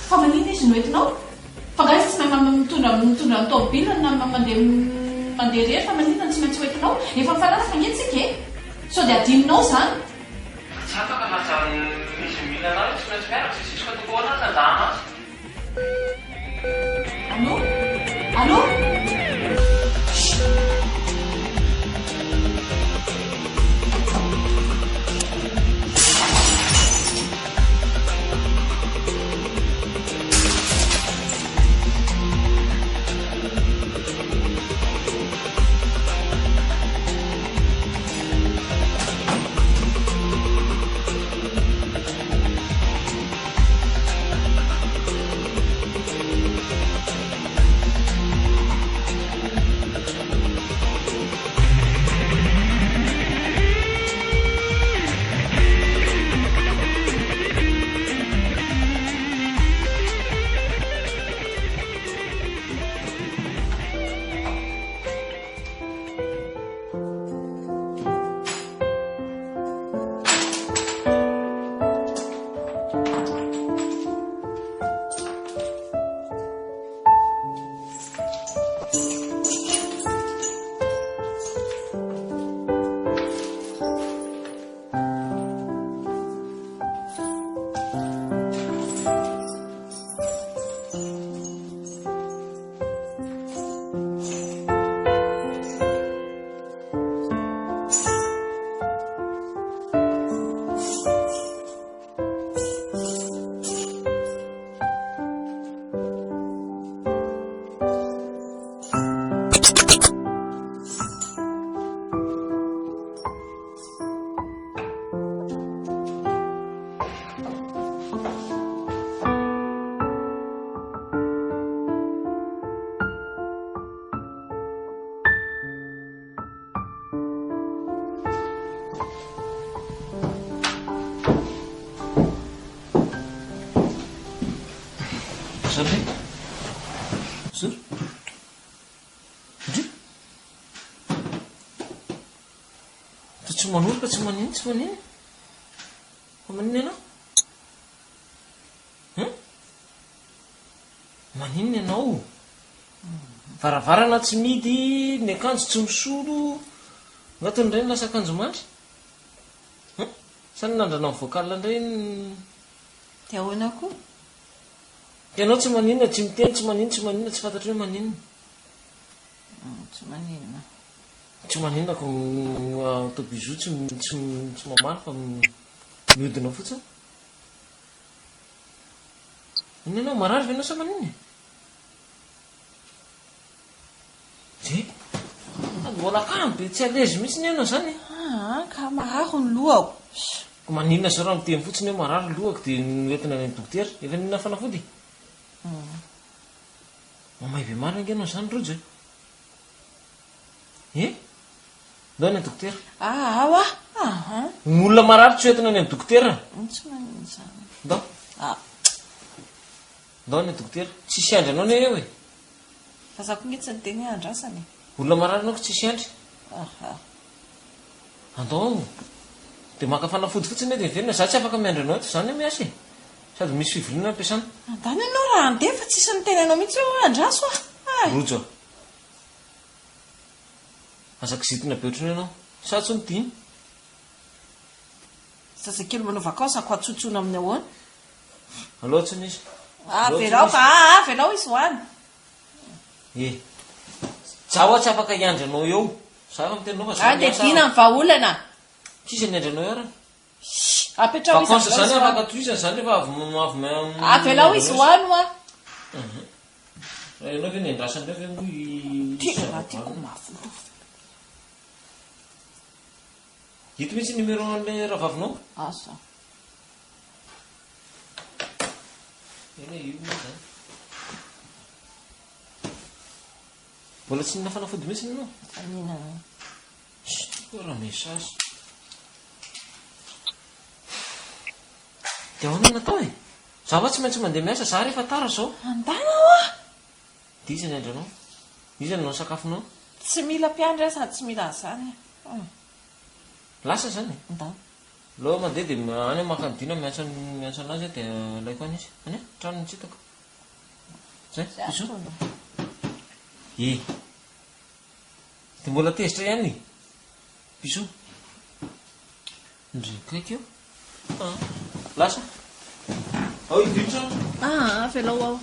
Fa manina izy noentinao? Fa nga izy tsy mitondra ny tômôbila na mandeha rehefa manina tsy maintsy hoentinao. Efa mifanaraka angentsika e. Sao dia adininao zany. Tsy afaka mazary misy mila anao tsy maintsy miaraka sisy ka tokony hoana tandahana azy. Allô? Allô? Tsy manolo ka tsy manino tsy manino. Fa manino ianao? Manino ianao? Varavarana tsy midy, ny akanjo tsy misolo, angatony indray lasa akanjo mandry. Sany nandrana amin'ny voakalina indray Dia ahoana koa? Ianao tsy maninona, tsy miteny, tsy maninona, tsy fantatro hoe maninona. Tsy maninona. Tsy maninona ko tobizo tsy mamaly fa mihodina fotsiny. Iny ianao marary ve ianao sa maninona? Mbola kamo be tsy alezy mihitsy ny ianao zany. Ka marary ny lohako. Ko maninona sa raha miteny fotsiny hoe marary lohako dia noentina ny dokotera. Efa ninona fanafody? Mamay be marina ianao zany rojo e? Ndao ny dokotera? Awa. Ny olona marary tsy hoentina ny amin'ny dokotera? Tsy maninona zany. Ndao? Ndao ny dokotera? Tsisy andry anao ny eo e? Fa za koa ngetsy ny teny andrasany. Olona marary anao ko tsisy andry? Andao dia maka fanafody fotsiny hoe dia miverina. Za tsy afaka miandry anao eto zany miasa e. Sady misy fivoriana ampiasana. Andany ianao raha andeha fa tsisy ny teny anao mihitsy hoe andraso rojo azaka zitina be otriny ianao sa tsy nodiny. Zazakely manao vakansy ako atsotsoina amin'ny ahoana. Alohatsiny izy. Avelao izy hoany. Zaho tsy afaka hiandry anao eo. Za fa mitenao fa dia dina ny vahaolana. Tsisy ny andry anao eo arany. Apetrao izy. Vakansa zany afaka toizany zany rehefa avelao izy hoany hoa. Ianao ve ny andrasany reo ve tiako mafolo. Hito mihitsy numéro an'ilay ravavinao? Asa. Eny io moa zany. Mbola tsy nina fanafody mihitsy ianao? Ninana. Raha message. Dia ahoana natao e? Zaho tsy maintsy mandeha miasa za rehefa tara zao. Andana oa Dizany andranao. Dizany nao sakafonao. tsy mila mpiandra sady tsy mila azany. Lasa zany. Andana. Lo mandeha dia any makadina miantso anazy dia alaiko any izy. Any trano nitsitako. Zay, iso. Dia mbola tezitra ihany. Piso. Ndrikaiky io. Lasa. Ao iditra. Velao ao.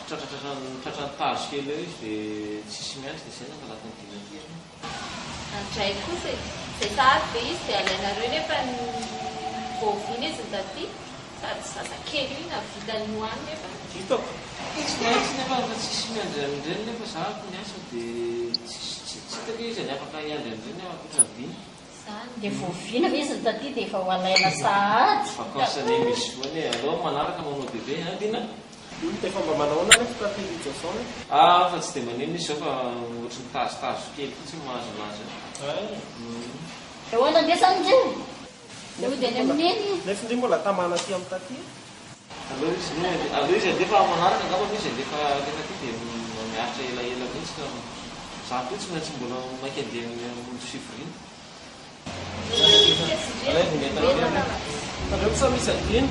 Tratratazo kely eo izy dia tsisy miandry dia izay nangalaka ny dinantirana. Andray kosa izay sahady be izy dia alainareo nefa ny voaviana izy ndaty sady sasakely io na vitany hoany nefa. Hitako. Tsy maintsy nefa rehefa tsisy miandry amin'ireny nefa zahako ny asa dia tsy hitako izy any afaka hiandry amin'ireny aho ankoatra ny dina. Dia voaviana izy ndaty dia efa ho alaina sahady. Fakosany misy foany alao manaraka manao bebe dina. Dia fomba manaona nefa tatilizasao Fa tsy dia manino izy zao fa ohatry ny tazotazo kely fotsiny mahazo anazy. Ahoana ndesan ndreo? Dia hodiny amin'iny. Nefa indray mbola tamana aty amin'ny taty. Aleo izy andefa manaraka angamba izy andefa ty dia miaritra elaela mihitsy ka za koa tsy maintsy mbola mainka andeha amin'ny fivoriana. Aleo kosa misy adiny.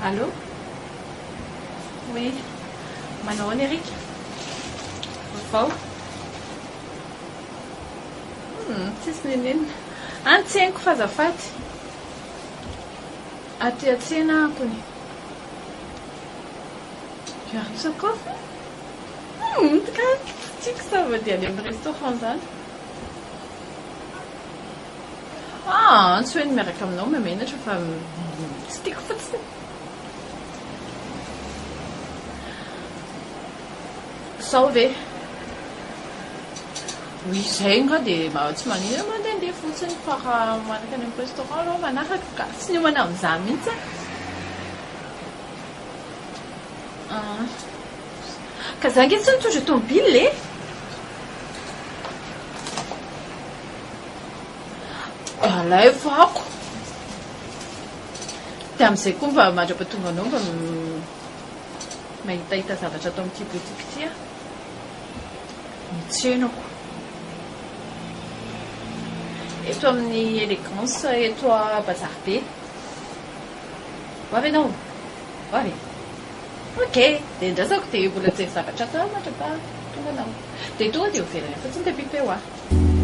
Allô? Oui. Manon, Eric? Vao? Tsisy neneny. Antseniko fazafady. Aty atsena ampony. Fiaron-tsakafo? Tiako zavady any amin'ny restaurant zany. Tsy hoe ny miaraka aminao mamenatra fa tsy tiako fotsiny. Sao ve? Oui, izay nga dia tsy manino mandehandeha fotsiny fa raha manaka any amin'ny restaurant aloha manaraka ka tsy ny homana amin'izany mihitsy. Ka za nge tsy nitondra tômôbily e? Alay vako. Dia amin'izay koa mba mandra-pahatonga anao mba mahitahita zavatra atao amin'ity botiky ity a. Mitsenako. Eto amin'ny élégance, eto à Bazar Be. Ho avy ianao? Ho avy? Ok, dia ndrasako dia mbola tsy zavatra atao mandra-paha. tonga anao. Dia tonga dia hoverina fotsiny dia biby eo ah.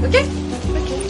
Okey? Okey.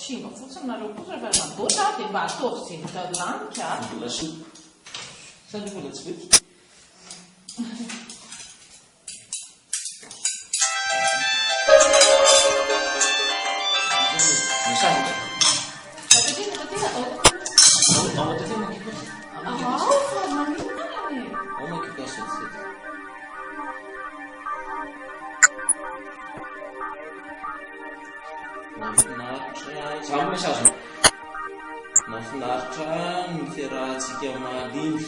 Simba fotsiny nareo kosa rehefa mandoatra dia mba ataovy izay talanika. Mbola soa. Sany mbola tsy vety. Mahafinaritra ny fiarahantsika mahaliny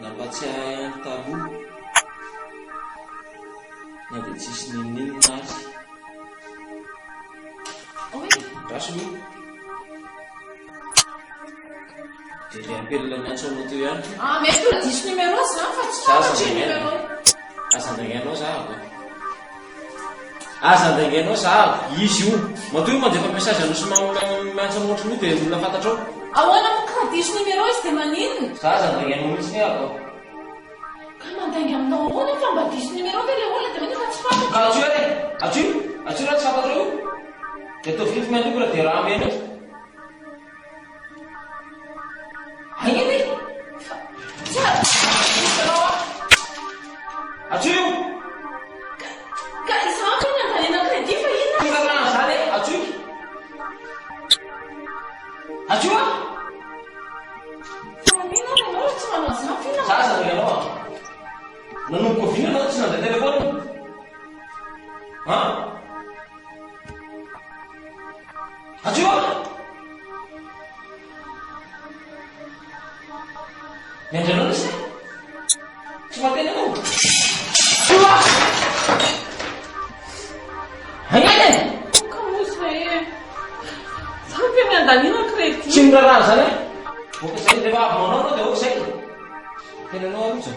nampatsiahy ny taloha na dia tsisy ninonina azy. Raso io dia le ampelona miantso anao teo ihany. Mety ho diso numéro zany fa tsy fantatry numéro. Azan-daingainao zahako. Azan-daingainao zahako. Izy io matoa io mandefa message anao sy miantso anao ohatrany io dia olona fantatrao. Ahoana mo ka diso numéro izy dia maninona? Azan-daingainao mihitsy ny ako. Ka mandainga aminao ahoana fa mba diso numéro dia ilay olona dia maninona tsy fantatro. Atsoy ade, atsoy raha tsy fantatro io. Dia atao fify miantoko raha dia raha mena. Agniny? Atsoy io. Ka izaho fa ny andaniana crédit fa inona? Tonga rano zany e, atsoy. Atsoy a? Fa maninona ianao tsy manao izany fa inona? Zaza no ianao a. Nanomboka vina anao tsy nandeha telefôny. Atsoy a? Miandry anao nisy e? Tsy mateny anao. Atsoy a? Hagnany e? Ka moa izay e. Zaho fa ny andaniana crédit. Tsy miraharaha zany e? Oka izay rehefa avy manao anao dia oka izay. Tena anao arotsy.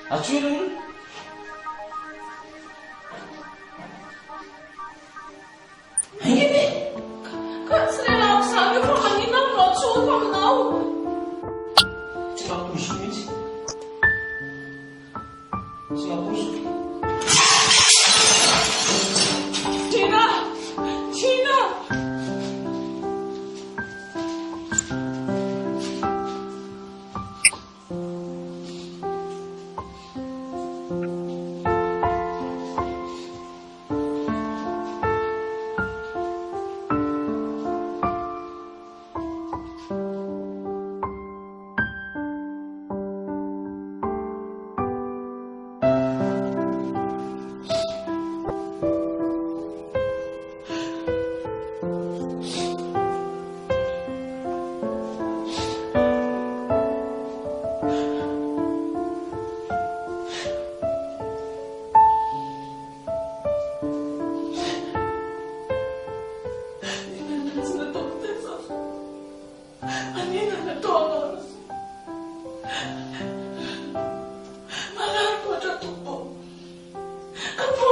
Atsoy ilay olona. Hagnany e? Ka tsy lelahako izany io fa maninona no atsoiko aminao? Tsy mamposo mihitsy. Tsy mamposo. Tina! Tina! Thank you.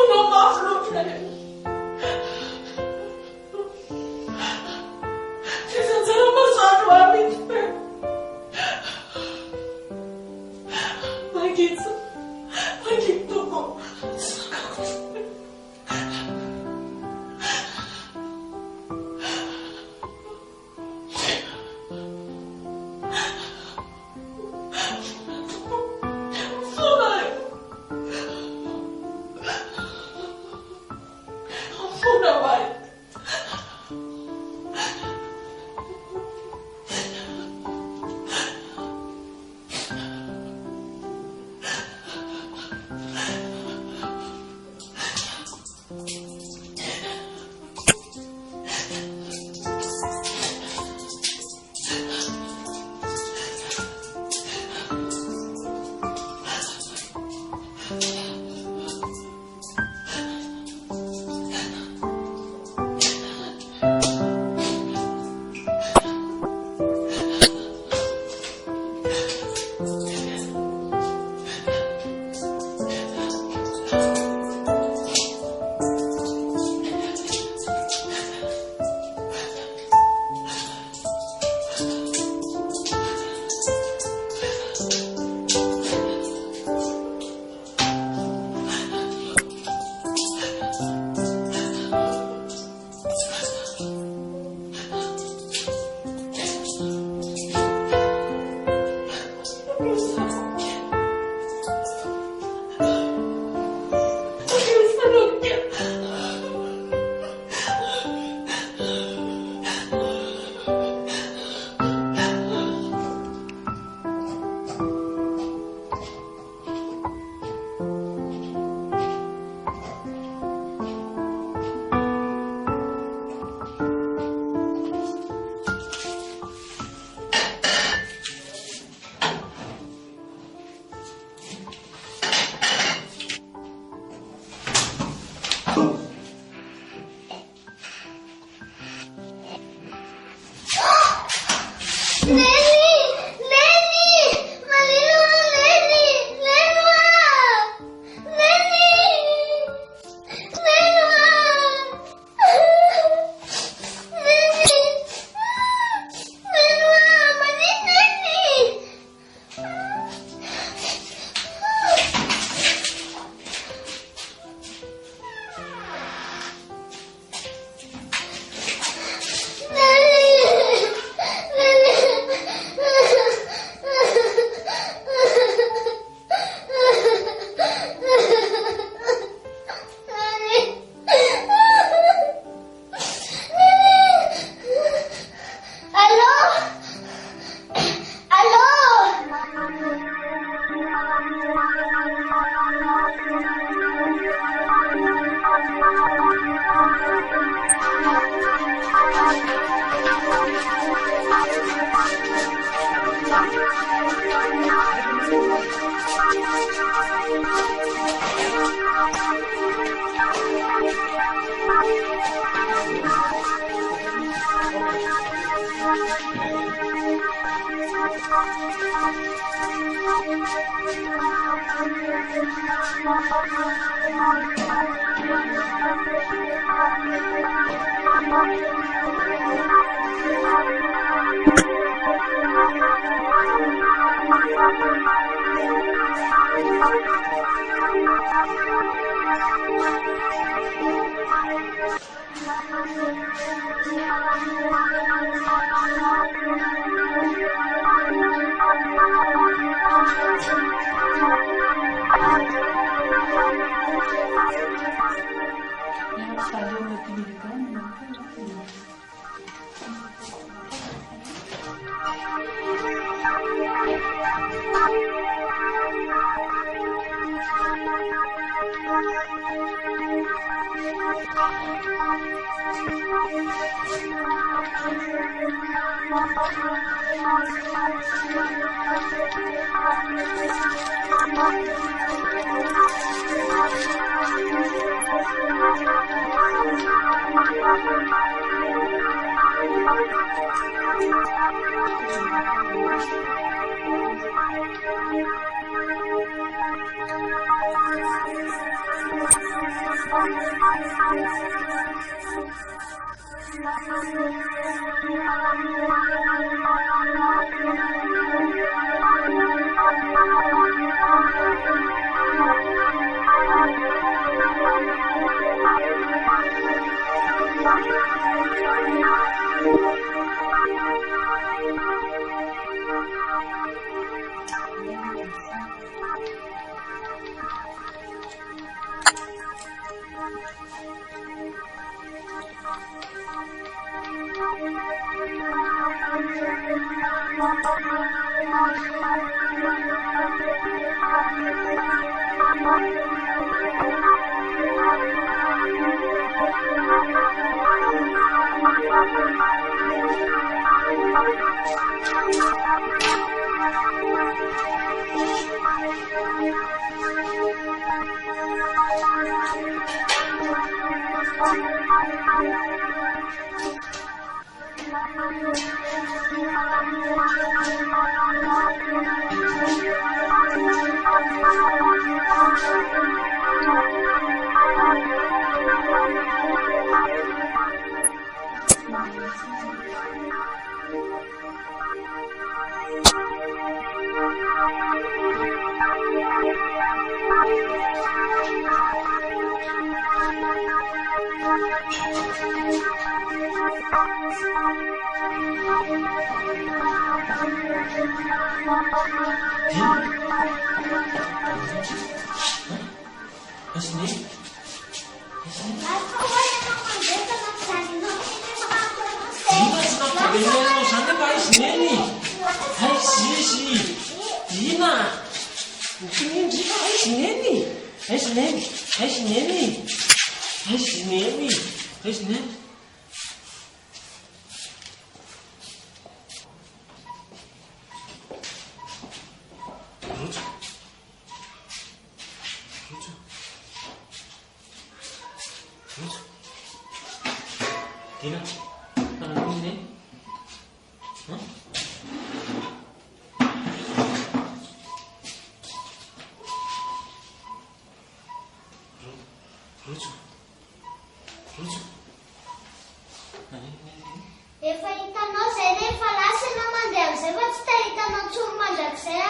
Efa hitanao zay rehefa lasa ianao mandeha amin'izay fa tsy tahitanao intsony mandrakizay.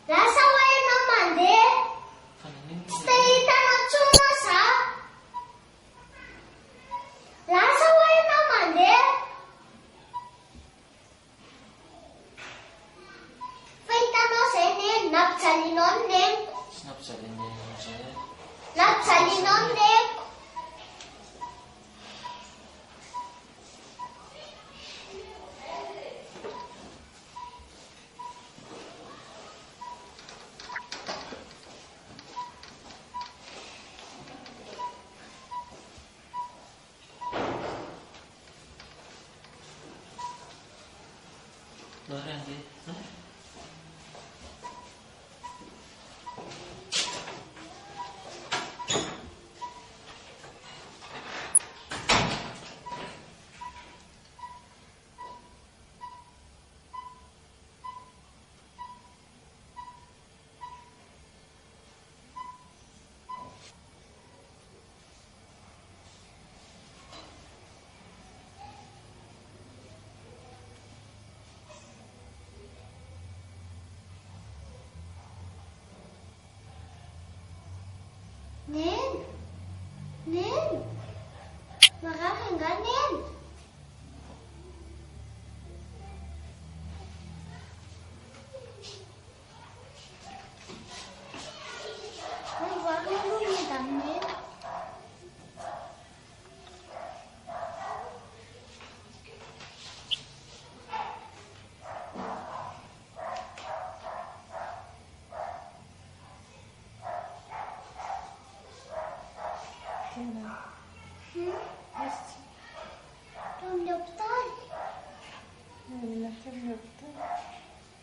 Lasa ho ianao mandeha. Tsy tahitanao intsony aza. Lasa ho ianao mandeha. Fa hitanao zay neny, nampijalianao ny neniko. Nampijalianao ny neniko. Nen, marary nga Nen. Ay, wag mo lumidang Nen.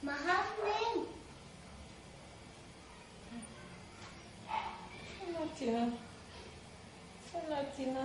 Mahal Nen. Tina.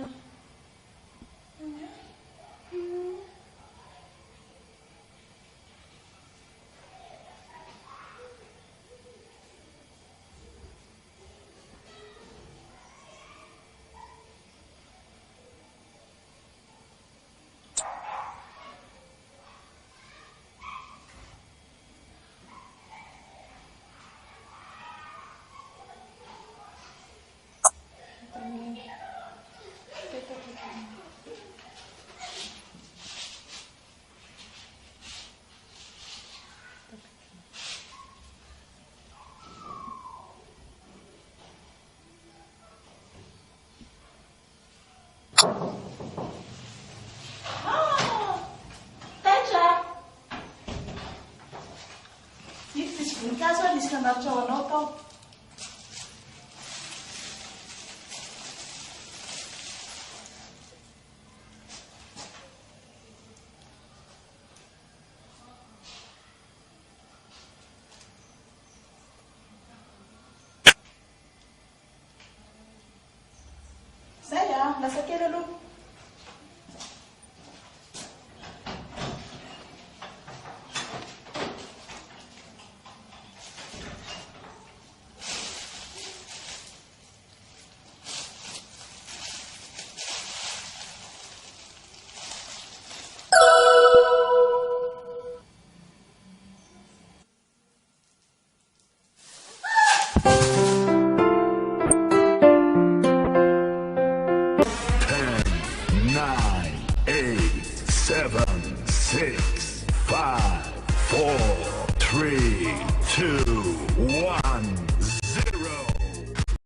Taitra! Ito misy voninkazo a nisy nanaritra ao anao tao. Zay lasa kely aloha. Seven, 6, 5, 4, 3, 2